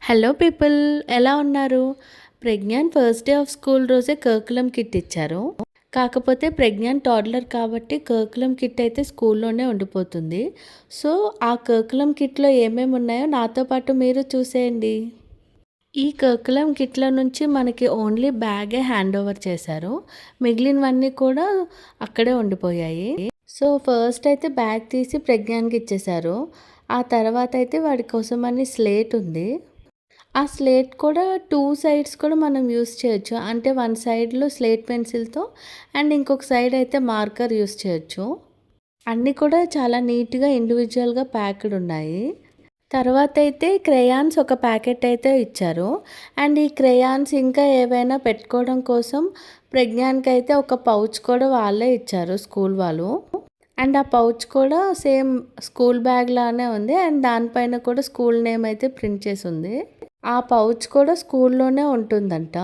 Hello people, ఎలా ఉన్నారు? Pragyan first day of school రోజే కరికులం కిట్ ఇచ్చారు. కాకపోతే ప్రజ్ఞాన్ టాడ్లర్ కాబట్టి కరికులం కిట్ అయితే స్కూల్లోనే ఉండిపోతుంది. సో ఆ కరికులం కిట్లో ఏమేమి ఉన్నాయో నాతో పాటు మీరు చూసేయండి. ఈ కరికులం కిట్ల నుంచి మనకి ఓన్లీ బ్యాగే హ్యాండ్ ఓవర్ చేశారు. మిగిలినవన్నీ కూడా అక్కడే ఉండిపోయాయి. సో ఫస్ట్ అయితే బ్యాగ్ తీసి ప్రజ్ఞాన్కి ఇచ్చేశారు. ఆ తర్వాత అయితే వాడి కోసం అని స్లేట్ ఉంది. ఆ స్లేట్ కూడా 2 సైడ్స్ కూడా మనం యూస్ చేయొచ్చు. అంటే వన్ సైడ్‌లో స్లేట్ పెన్సిల్‌తో అండ్ ఇంకొక సైడ్ అయితే మార్కర్ యూస్ చేయొచ్చు. అన్నీ కూడా చాలా నీట్‌గా ఇండివిడ్యువల్‌గా ప్యాక్డ్ ఉన్నాయి. తర్వాత అయితే క్రేయాన్స్ ఒక ప్యాకెట్ అయితే ఇచ్చారు. అండ్ ఈ క్రేయాన్స్ ఇంకా ఏవైనా పెట్టుకోవడం కోసం ప్రజ్ఞాన్‌కైతే ఒక పౌచ్ కూడా వాళ్ళే ఇచ్చారు స్కూల్ వాళ్ళు. అండ్ ఆ పౌచ్ కూడా సేమ్ స్కూల్ బ్యాగ్ లానే ఉంది. అండ్ దానిపైన కూడా స్కూల్ నేమ్ అయితే ప్రింట్ చేసి ఉంది. ఆ పౌచ్ కూడా స్కూల్లోనే ఉంటుందంట.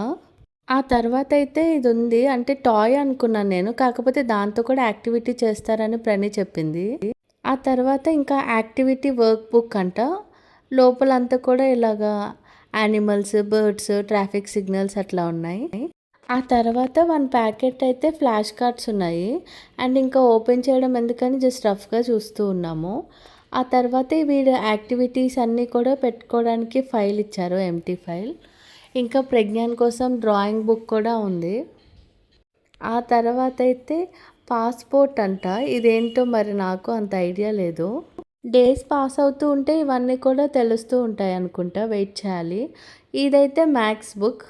ఆ తర్వాత అయితే ఇది ఉంది. అంటే టాయ్ అనుకున్నాను నేను. కాకపోతే దాంతో కూడా యాక్టివిటీ చేస్తారని ప్రణి చెప్పింది. ఆ తర్వాత ఇంకా యాక్టివిటీ వర్క్ బుక్ అంట. లోపలంతా కూడా ఇలాగా యానిమల్స్, బర్డ్స్, ట్రాఫిక్ సిగ్నల్స్ అట్లా ఉన్నాయి. ఆ తర్వాత 1 ప్యాకెట్ అయితే ఫ్లాష్ కార్డ్స్ ఉన్నాయి. అండ్ ఇంకా ఓపెన్ చేయడం ఎందుకని జస్ట్ రఫ్‌గా చూస్తూ ఉన్నాము. ఆ తర్వాత వీడు యాక్టివిటీస్ అన్నీ కూడా పెట్టుకోవడానికి ఫైల్ ఇచ్చారు, ఎంప్టీ ఫైల్. ఇంకా ప్రజ్ఞాన్ కోసం డ్రాయింగ్ బుక్ కూడా ఉంది. ఆ తర్వాత అయితే పాస్‌పోర్ట్ అంట. ఇదేంటో మరి నాకు అంత ఐడియా లేదు. డేస్ పాస్ అవుతూ ఉంటే ఇవన్నీ కూడా తెలుస్తూ ఉంటాయి అనుకుంటా. వెయిట్ చేయాలి. ఇదైతే మ్యాథ్స్ బుక్.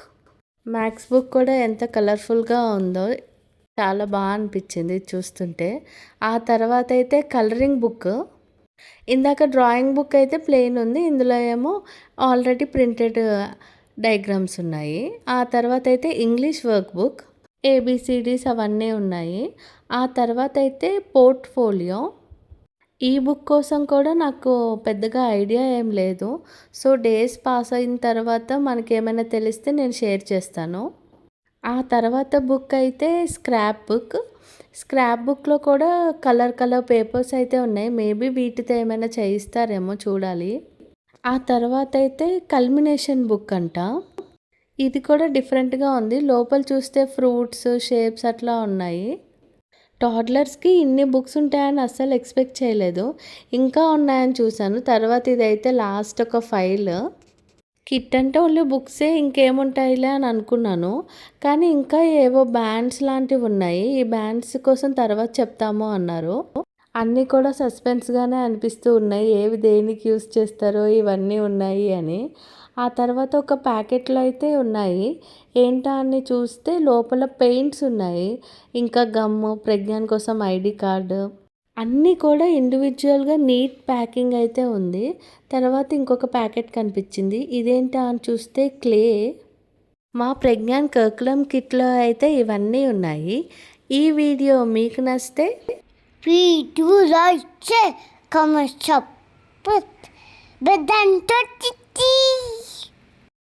మ్యాథ్స్ బుక్ కూడా ఎంత కలర్‌ఫుల్‌గా ఉందో. చాలా అనిపించింది చూస్తుంటే. ఆ తర్వాత అయితే కలరింగ్ బుక్. ఇందాక డ్రాయింగ్ బుక్ అయితే ప్లెయిన్ ఉంది. ఇందులో ఏమో ఆల్రెడీ ప్రింటెడ్ డయాగ్రామ్స్ ఉన్నాయి. ఆ తర్వాత అయితే ఇంగ్లీష్ వర్క్ బుక్, ఏబీసీడీస్ అవన్నీ ఉన్నాయి. ఆ తర్వాత అయితే పోర్ట్‌ఫోలియో. ఈ బుక్ కోసం కూడా నాకు పెద్దగా ఐడియా ఏం లేదు. సో డేస్ పాస్ అయిన తర్వాత మనకేమైనా తెలిస్తే నేను షేర్ చేస్తాను. ఆ తర్వాత బుక్ అయితే స్క్రాప్ బుక్. స్క్రాప్ బుక్‌లో కూడా కలర్ పేపర్స్ అయితే ఉన్నాయి. మేబీ వీటితో ఏమైనా చేయిస్తారేమో చూడాలి. ఆ తర్వాత అయితే కల్మినేషన్ బుక్ అంట. ఇది కూడా డిఫరెంట్‌గా ఉంది. లోపల చూస్తే ఫ్రూట్స్, షేప్స్ అట్లా ఉన్నాయి. టాడ్లర్స్‌కి ఇన్ని బుక్స్ ఉంటాయని అస్సలు ఎక్స్‌పెక్ట్ చేయలేదు. ఇంకా ఉన్నాయని చూసాను. తర్వాత ఇదైతే లాస్ట్ ఒక ఫైల్. కిట్ అంటే ఓన్లీ బుక్సే, ఇంకేముంటాయిలే అని అనుకున్నాను. కానీ ఇంకా ఏవో బ్యాండ్స్ లాంటివి ఉన్నాయి. ఈ బ్యాండ్స్ కోసం తర్వాత చెప్తాము అన్నారు. అన్నీ కూడా సస్పెన్స్‌గానే అనిపిస్తూ ఉన్నాయి. ఏవి దేనికి యూజ్ చేస్తారో ఇవన్నీ ఉన్నాయి అని. ఆ తర్వాత ఒక ప్యాకెట్‌లో అయితే ఉన్నాయి. ఏంటా అని చూస్తే లోపల పెయింట్స్ ఉన్నాయి. ఇంకా గమ్ము, ప్రజ్ఞాన్ కోసం ఐడీ కార్డు, అన్నీ కూడా ఇండివిడ్యువల్‌గా నీట్ ప్యాకింగ్ అయితే ఉంది. తర్వాత ఇంకొక ప్యాకెట్ కనిపించింది. ఇదేంటా అని చూస్తే క్లే. మా ప్రజ్ఞాన్ కరికులం కిట్‌లో అయితే ఇవన్నీ ఉన్నాయి. ఈ వీడియో మీకు నచ్చితే Please do like, share, comment, subscribe. But then,